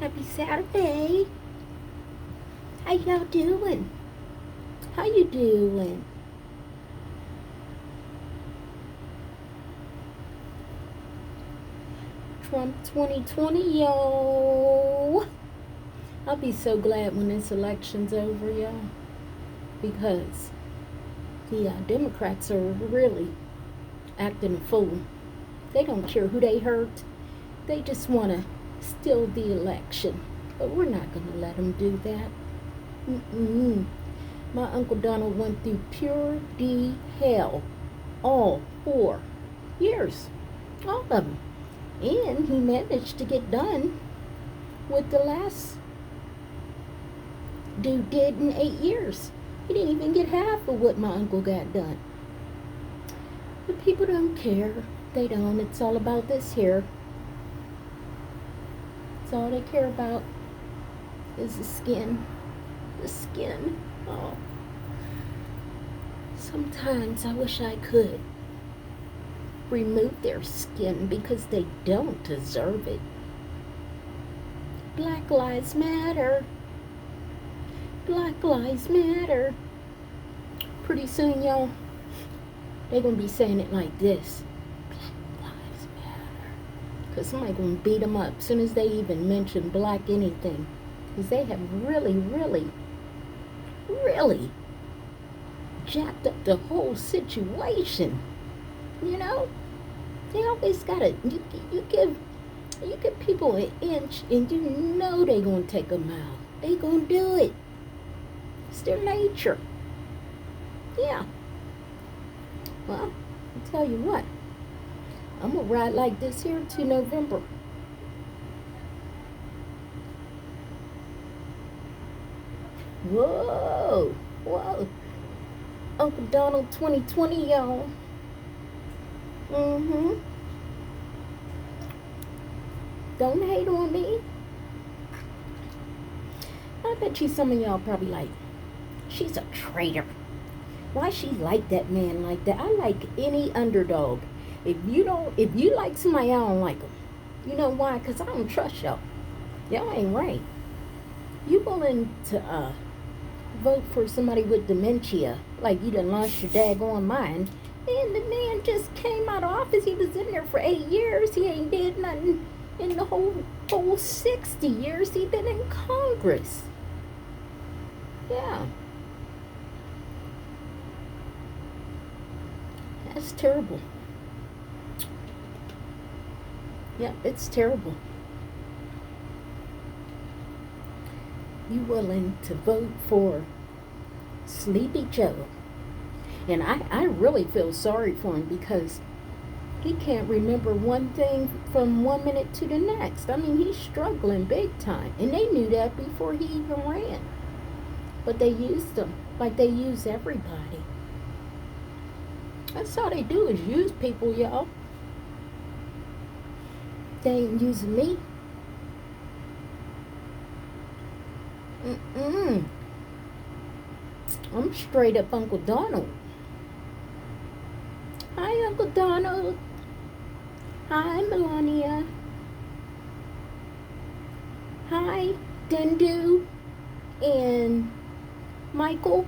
Happy Saturday. How y'all doing? How you doing? Trump 2020, yo. I'll be so glad when this election's over, y'all. Because the Democrats are really acting a fool. They don't care who they hurt. They just want to steal the election. But we're not going to let them do that. My Uncle Donald went through pure D hell all 4 years. All of them. And he managed to get done with the last dude did in 8 years. He didn't even get half of what my uncle got done. But people don't care. They don't. It's all about this here. It's all they care about is the skin. The skin. Oh. Sometimes I wish I could remove their skin because they don't deserve it. Black Lives Matter. Black Lives Matter. Pretty soon, y'all, they're going to be saying it like this. Black Lives Matter. Because somebody going to beat them up as soon as they even mention black anything. Because they have really jacked up the whole situation. You know? They always gotta, you give people an inch and you know they gonna take a mile. They gonna do it. It's their nature. Yeah. Well, I'll tell you what. I'm gonna ride like this here to November. Whoa. Uncle Donald 2020, y'all. Don't hate on me. I bet you some of y'all probably like, she's a traitor. Why she like that man like that? I like any underdog. If you like somebody, I don't like them. You know why? Because I don't trust y'all. Y'all ain't right. You willing to vote for somebody with dementia, like you done lost your daggone mind, and the man just came out of office. He was in there for 8 years. He ain't did nothing in the whole 60 years he been in Congress. Yeah. That's terrible. Yeah, it's terrible. You willing to vote for Sleepy Joe? And I really feel sorry for him because he can't remember one thing from 1 minute to the next. I mean, he's struggling big time. And they knew that before he even ran. But they used him like they use everybody. That's all they do is use people, y'all. They ain't using me. I'm straight up Uncle Donald. Hi, Uncle Donald. Hi, Melania. Hi, Dindu and Michael.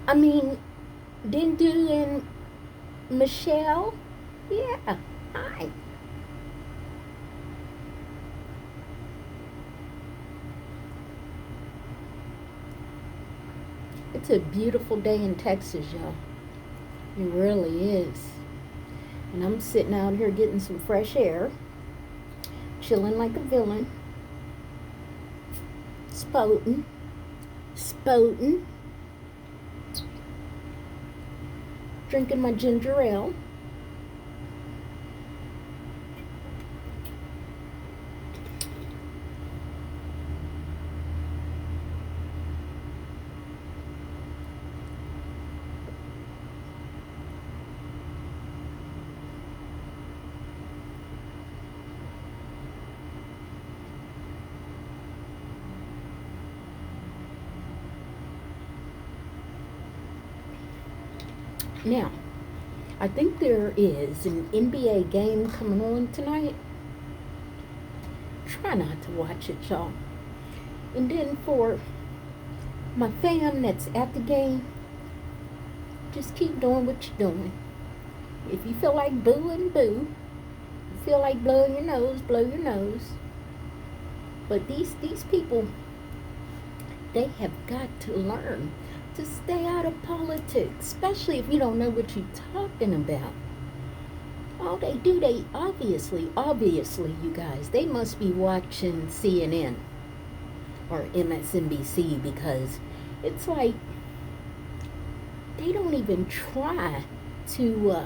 Dindu and Michelle. Yeah, hi. It's a beautiful day in Texas, y'all. It really is. And I'm sitting out here getting some fresh air, chilling like a villain, spoting, drinking my ginger ale. Now, I think there is an NBA game coming on tonight. Try not to watch it, y'all. And then for my fam that's at the game, just keep doing what you're doing. If you feel like booing, boo. If you feel like blowing your nose, blow your nose. But these people, they have got to learn to stay out of politics, especially if you don't know what you're talking about. All they do, they obviously, you guys, they must be watching CNN or MSNBC, because it's like they don't even try to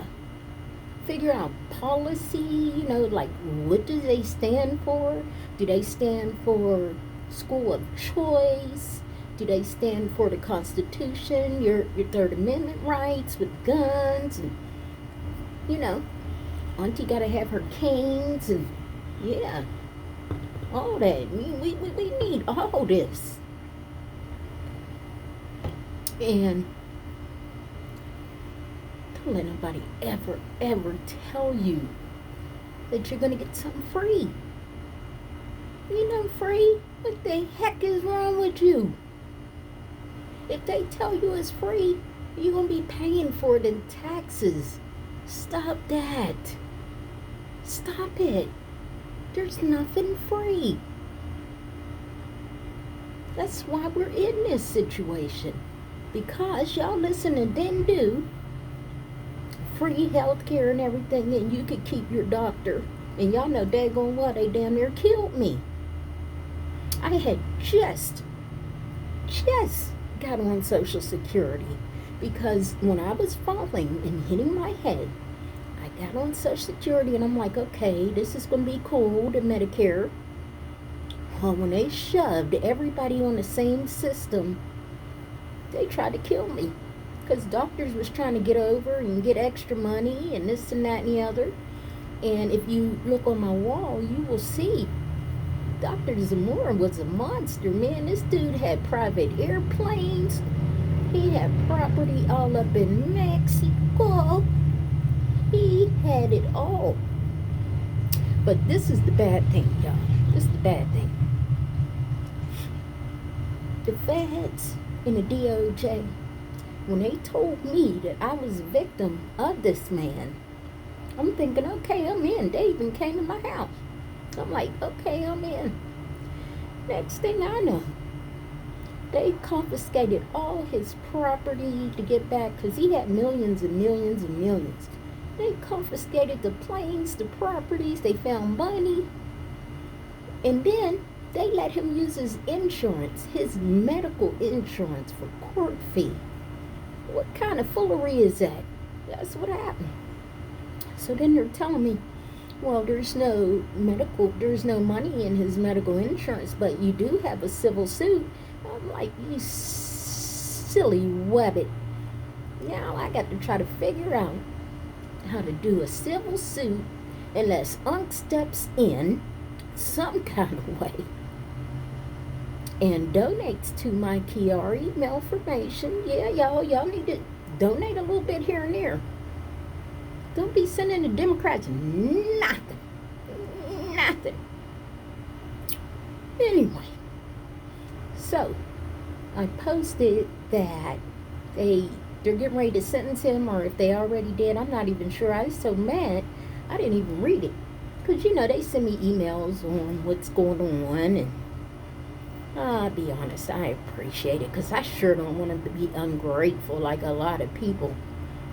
figure out policy, like what do they stand for? Do they stand for school of choice? Do they stand for the Constitution, your Third Amendment rights with guns, and Auntie got to have her canes, and all that. We need all this. And don't let nobody ever tell you that you're going to get something free. Free? What the heck is wrong with you? If they tell you it's free, you're going to be paying for it in taxes. Stop that. Stop it. There's nothing free. That's why we're in this situation. Because y'all listen and then do free health care and everything, and you could keep your doctor. And y'all know daggone what, they damn near killed me. I had just got on Social Security, because when I was falling and hitting my head, I got on Social Security, and I'm like, okay, this is going to be cool, the Medicare. Well, when they shoved everybody on the same system, they tried to kill me, because doctors was trying to get over and get extra money and this and that and the other. And if you look on my wall, you will see Dr. Zamora was a monster, man. This dude had private airplanes. He had property all up in Mexico. He had it all. But this is the bad thing, y'all. This is the bad thing. The feds and the DOJ, when they told me that I was a victim of this man, I'm thinking, okay, I'm in. They even came to my house. I'm like, okay, I'm in. Next thing I know, they confiscated all his property to get back, because he had millions and millions and millions. They confiscated the planes, the properties, they found money. And then they let him use his insurance, his medical insurance, for court fee. What kind of foolery is that? That's what happened. So then they're telling me, well, there's no money in his medical insurance, but you do have a civil suit. I'm like, you silly wabbit. Now I got to try to figure out how to do a civil suit unless Unc steps in some kind of way and donates to my Kiari malformation. Yeah, y'all need to donate a little bit here and there. Don't be sending the Democrats nothing. Anyway, so I posted that they're getting ready to sentence him, or if they already did, I'm not even sure. I was so mad, I didn't even read it. Because, they send me emails on what's going on, and I'll be honest, I appreciate it, because I sure don't want to be ungrateful like a lot of people.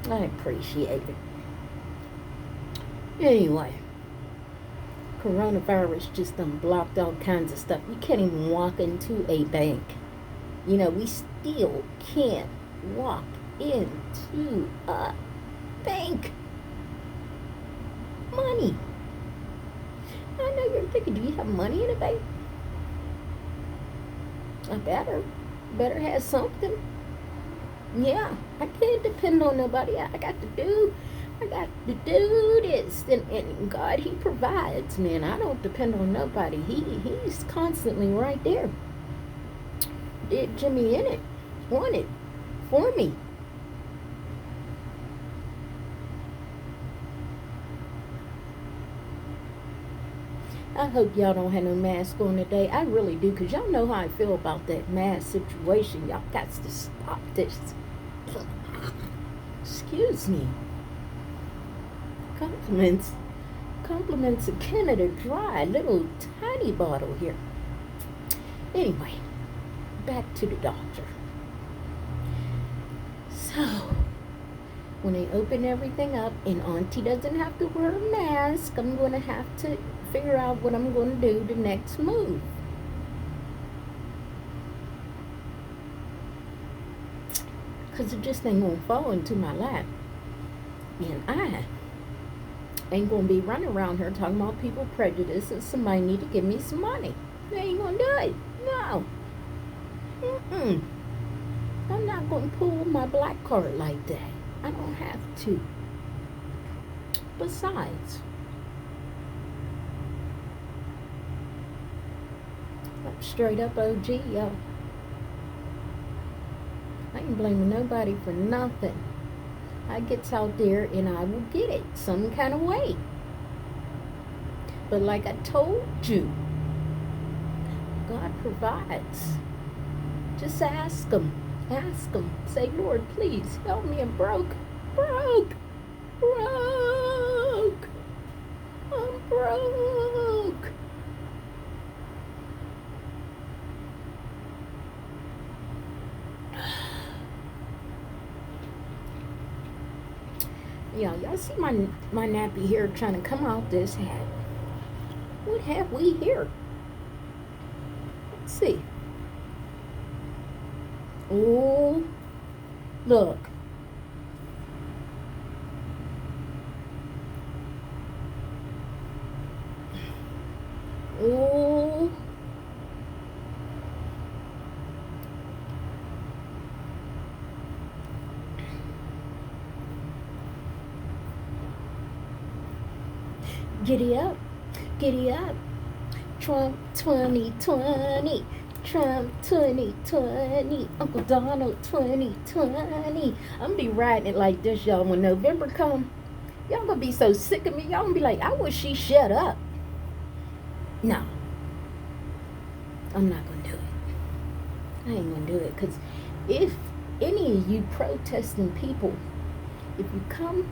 I appreciate it. Anyway, coronavirus just blocked all kinds of stuff. You can't even walk into a bank. We still can't walk into a bank. Money. I know you're thinking, do you have money in a bank? I better have something. Yeah, I can't depend on nobody. I got to do this, and God, He provides, man. I don't depend on nobody. He's constantly right there. Did Jimmy in it, want it for me. I hope y'all don't have no mask on today. I really do, because y'all know how I feel about that mask situation. Y'all got to stop this. Excuse me. Compliments. Compliments of Canada Dry. Little tiny bottle here. Anyway, back to the doctor. So, when they open everything up and Auntie doesn't have to wear a mask, I'm going to have to figure out what I'm going to do the next move. Because it just ain't going to fall into my lap. And I ain't going to be running around here talking about people prejudice and somebody need to give me some money. They ain't going to do it. No. I'm not going to pull my black card like that. I don't have to. Besides, I'm straight up OG, yo. I ain't blaming nobody for nothing. I gets out there and I will get it some kind of way. But like I told you, God provides. Just ask Him. Ask Him. Say, Lord, please help me. I'm broke. I'm broke. Yeah, y'all see my nappy hair trying to come out this hat. What have we here? Let's see. Oh, look. Oh. Giddy up. Giddy up. Trump 2020. Trump 2020. Uncle Donald 2020. I'm gonna be riding it like this, y'all. When November come, y'all gonna be so sick of me. Y'all gonna be like, I wish she shut up. No. I'm not gonna do it. I ain't gonna do it. Because if any of you protesting people, if you come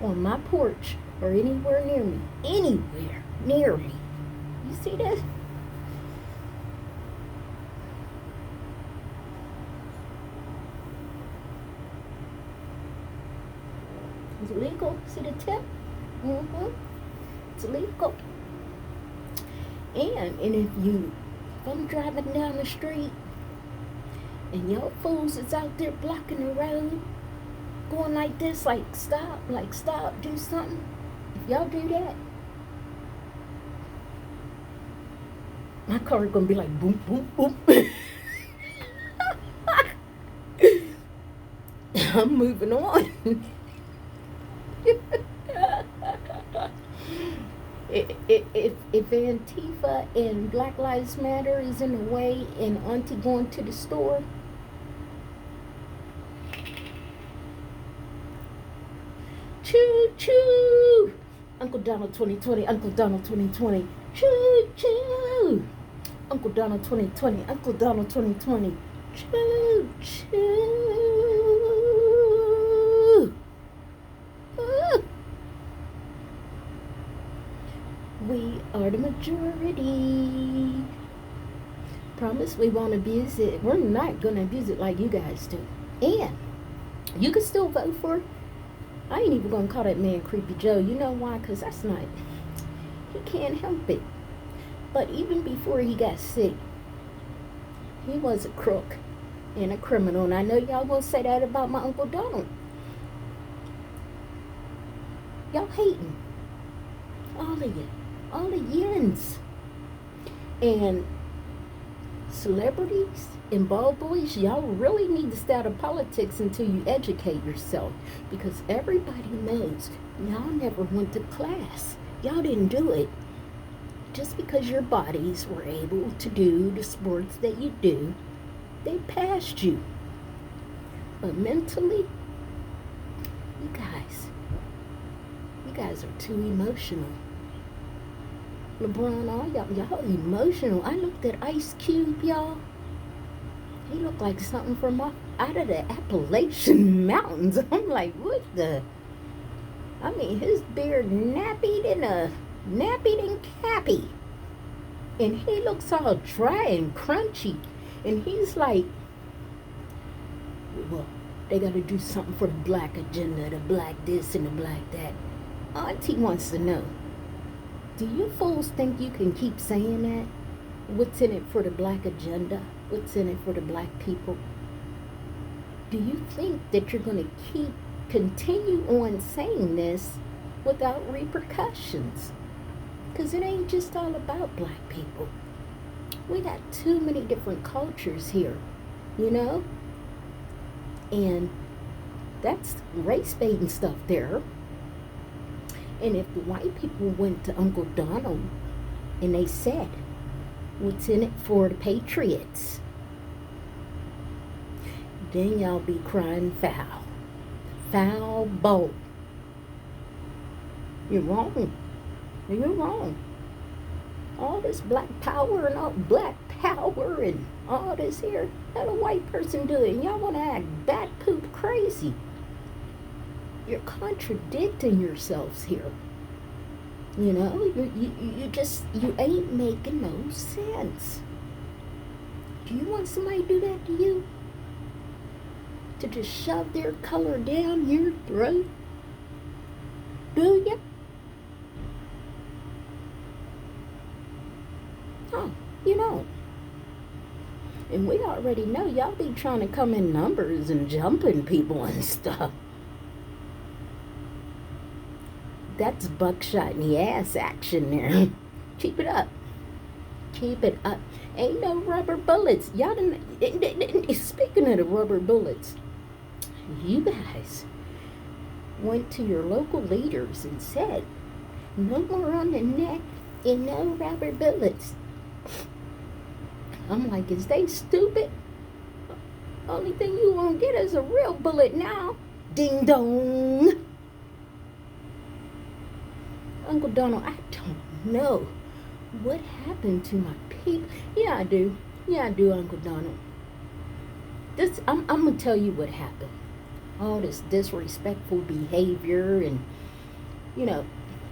on my porch or anywhere near me, you see that? It's illegal. See the tip? It's illegal. And if I'm driving down the street and y'all fools is out there blocking the road, going like this, like stop, do something. If y'all do that, my car gonna be like boom, boom, boom. I'm moving on. If Antifa and Black Lives Matter is in the way and Auntie going to the store, choo choo, Uncle Donald 2020, Uncle Donald 2020, choo choo, Uncle Donald 2020, Uncle Donald 2020, choo choo. We are the majority. Promise we won't abuse it. We're not going to abuse it like you guys do. And you can still vote for it. I ain't even going to call that man Creepy Joe. You know why? Because that's not, he can't help it. But even before he got sick, he was a crook and a criminal. And I know y'all will say that about my Uncle Donald. Y'all hating. All of you. All the yins. And celebrities and ball boys, y'all really need to stay out of politics until you educate yourself. Because everybody knows y'all never went to class. Y'all didn't do it. Just because your bodies were able to do the sports that you do, they passed you. But mentally, you guys are too emotional. LeBron, all y'all emotional. I looked at Ice Cube, y'all. He looked like something from out of the Appalachian Mountains. I'm like, what the? I mean, his beard nappied and cappy. And he looks all dry and crunchy. And he's like, well, they got to do something for the black agenda, the black this and the black that. Auntie wants to know, do you fools think you can keep saying that? What's in it for the black agenda? What's in it for the black people? Do you think that you're going to continue on saying this without repercussions? Because it ain't just all about black people. We got too many different cultures here, you know? And that's race baiting stuff there. And if the white people went to Uncle Donald and they said, what's in it for the patriots? Then y'all be crying foul. Foul bowl. You're wrong. You're wrong. All this black power and all this here, let a white person do it. And y'all want to act bat poop crazy. You're contradicting yourselves here. You know, you ain't making no sense. Do you want somebody to do that to you? To just shove their color down your throat? Do you? Oh, you don't. And we already know y'all be trying to come in numbers and jumping people and stuff. That's buckshot in the ass action there. Keep it up. Keep it up. Ain't no rubber bullets. Y'all didn't, speaking of the rubber bullets, you guys went to your local leaders and said, no more on the neck and no rubber bullets. I'm like, is they stupid? Only thing you won't get is a real bullet now. Ding dong. Uncle Donald, I don't know what happened to my people. Yeah, I do. Yeah, I do, Uncle Donald. I'm going to tell you what happened. All this disrespectful behavior and, you know,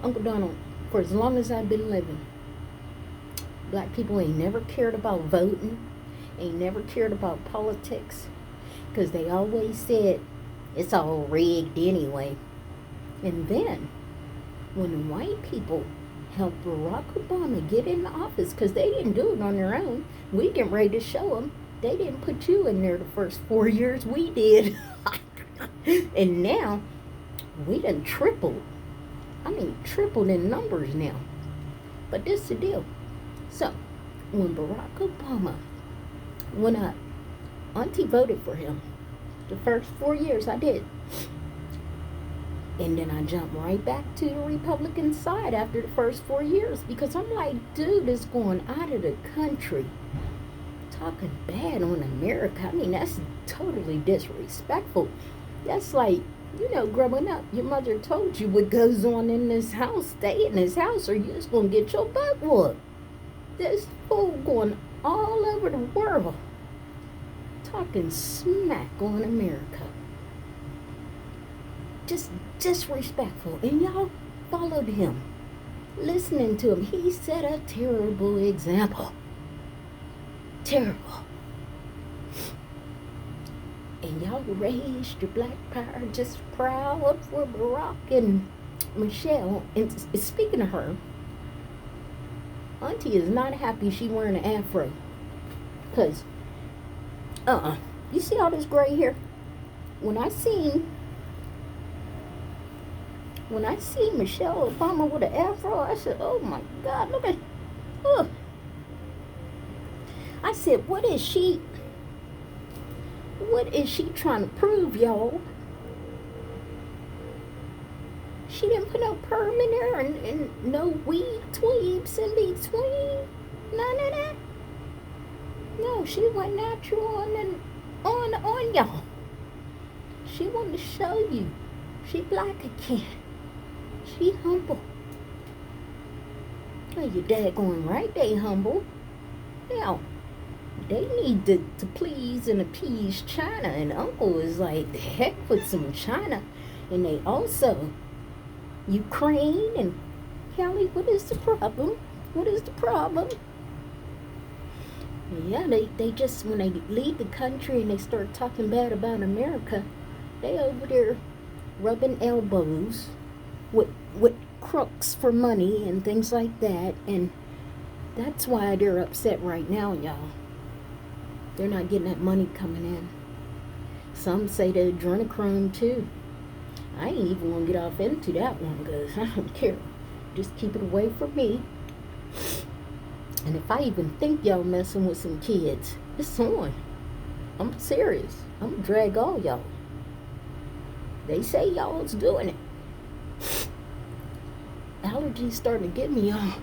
Uncle Donald, for as long as I've been living, black people ain't never cared about voting, ain't never cared about politics, because they always said it's all rigged anyway. And then, when white people helped Barack Obama get in the office, because they didn't do it on their own, we get ready to show them they didn't put you in there the first 4 years, we did. And now, we done tripled. I mean, tripled in numbers now. But this is the deal. So, when Barack Obama went up, Auntie voted for him. The first 4 years I did. And then I jumped right back to the Republican side after the first 4 years. Because I'm like, dude is going out of the country talking bad on America. I mean, that's totally disrespectful. That's like, you know, growing up, your mother told you what goes on in this house. Stay in this house or you're just going to get your butt whooped. This fool going all over the world talking smack on America. Just disrespectful. And y'all followed him. Listening to him. He set a terrible example. Terrible. And y'all raised your black power just proud for Barack and Michelle. And speaking of her, Auntie is not happy she wearing an afro. Because, you see all this gray hair? When I seen Michelle Obama with an afro, I said, oh my God, look at, I said, what is she trying to prove, y'all? She didn't put no perm in there and no weed tweebs in between. None of that. No, she went natural on y'all. She wanted to show you she black again. She humble. Well, you're daggone right they humble. Now, they need to please and appease China, and Uncle is like, the heck with some China. And they also, Ukraine and Kelly, what is the problem? What is the problem? Yeah, they just, when they leave the country and they start talking bad about America, they over there rubbing elbows with crooks for money and things like that. And that's why they're upset right now, y'all. They're not getting that money coming in. Some say the adrenochrome too. I ain't even gonna get off into that one because I don't care. Just keep it away from me. And if I even think y'all messing with some kids, it's on. I'm serious. I'm gonna drag all y'all. They say y'all's doing it. Allergies starting to get me, y'all.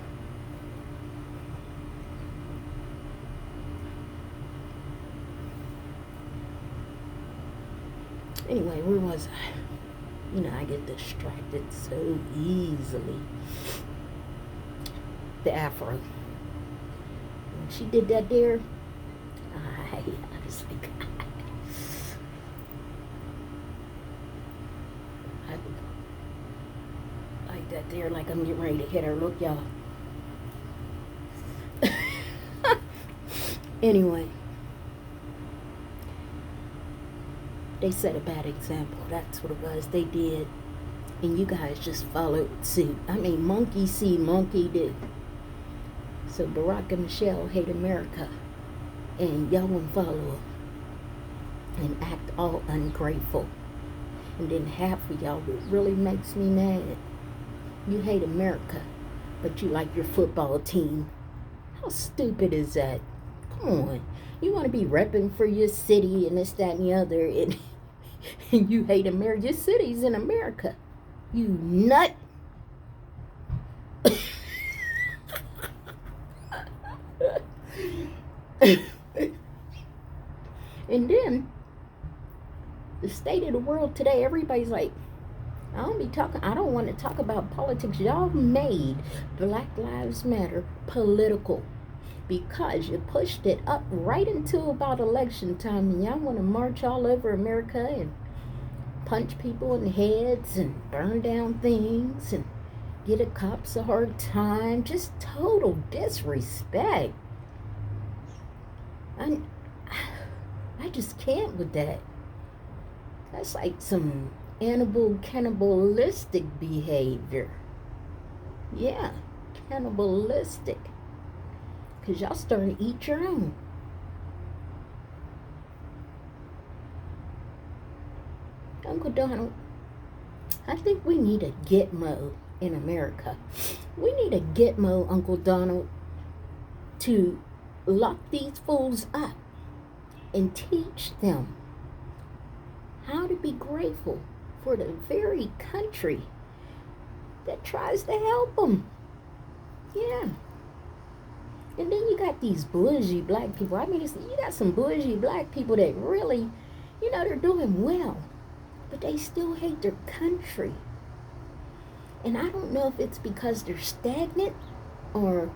Anyway, where was I? You know, I get distracted so easily. The afro. When she did that there, I was like, I like that there, like I'm getting ready to hit her. Look, y'all. Anyway. They set a bad example. That's what it was. They did. And you guys just followed suit. I mean, monkey see, monkey do. So Barack and Michelle hate America. And y'all gonna follow them. And act all ungrateful. And then half of y'all, what really makes me mad, you hate America, but you like your football team. How stupid is that? Come on. You want to be repping for your city and this, that, and the other, and you hate America. Your city's in America. You nut. And then, the state of the world today, everybody's like, I don't want to talk about politics. Y'all made Black Lives Matter political. Because you pushed it up right until about election time, and y'all want to march all over America and punch people in the heads and burn down things and give the cops a hard time. Just total disrespect. I just can't with that. That's like some cannibalistic behavior. Yeah, cannibalistic. Because y'all starting to eat your own. Uncle Donald, I think we need a Gitmo in America. We need a Gitmo, Uncle Donald, to lock these fools up and teach them how to be grateful for the very country that tries to help them. Yeah. And then you got these bougie black people. I mean, you got some bougie black people that really, they're doing well. But they still hate their country. And I don't know if it's because they're stagnant or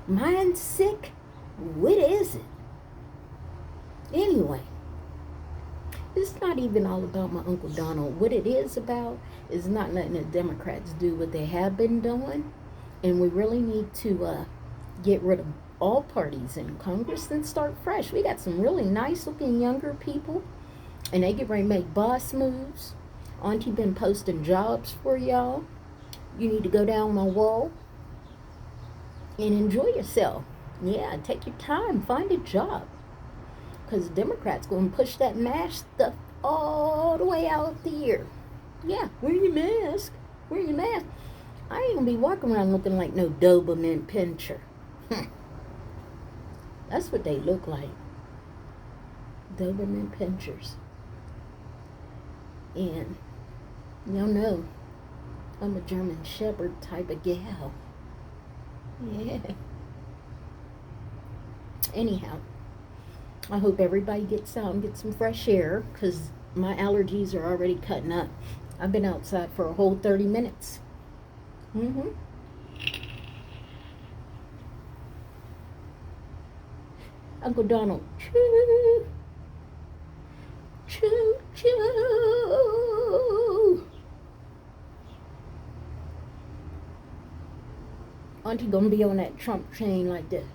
mind sick. What is it? Anyway, it's not even all about my Uncle Donald. What it is about is not letting the Democrats do what they have been doing. And we really need to get rid of all parties in Congress and start fresh. We got some really nice looking younger people, and they get ready to make boss moves. Auntie been posting jobs for y'all. You need to go down my wall and enjoy yourself. Yeah, take your time, find a job. Because Democrats going to push that mask stuff all the way out the year. Yeah, wear your mask. Wear your mask. I ain't going to be walking around looking like no Doberman pincher. That's what they look like. Doberman pinchers. And y'all know I'm a German Shepherd type of gal. Yeah. Anyhow, I hope everybody gets out and gets some fresh air, because my allergies are already cutting up. I've been outside for a whole 30 minutes. Uncle Donald, choo, choo, choo. Auntie gonna be on that Trump train like this.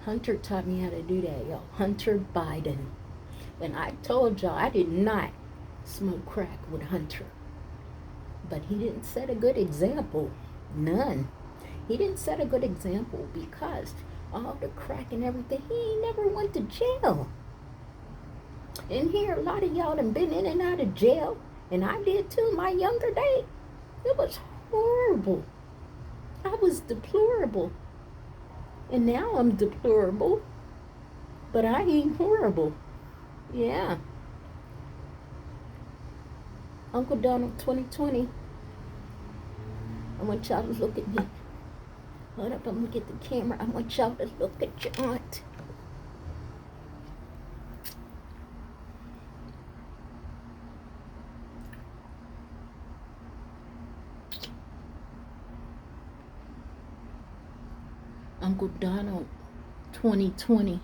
Hunter taught me how to do that, y'all. Hunter Biden. And I told y'all I did not smoke crack with Hunter. But he didn't set a good example. None. He didn't set a good example because all the crack and everything, he never went to jail. And here, a lot of y'all done been in and out of jail. And I did too, my younger day. It was horrible. I was deplorable. And now I'm deplorable. But I ain't horrible. Yeah. Uncle Donald 2020. I want y'all to look at me. Hold up, I'm gonna get the camera. I want y'all to look at your aunt. Uncle Donald 2020.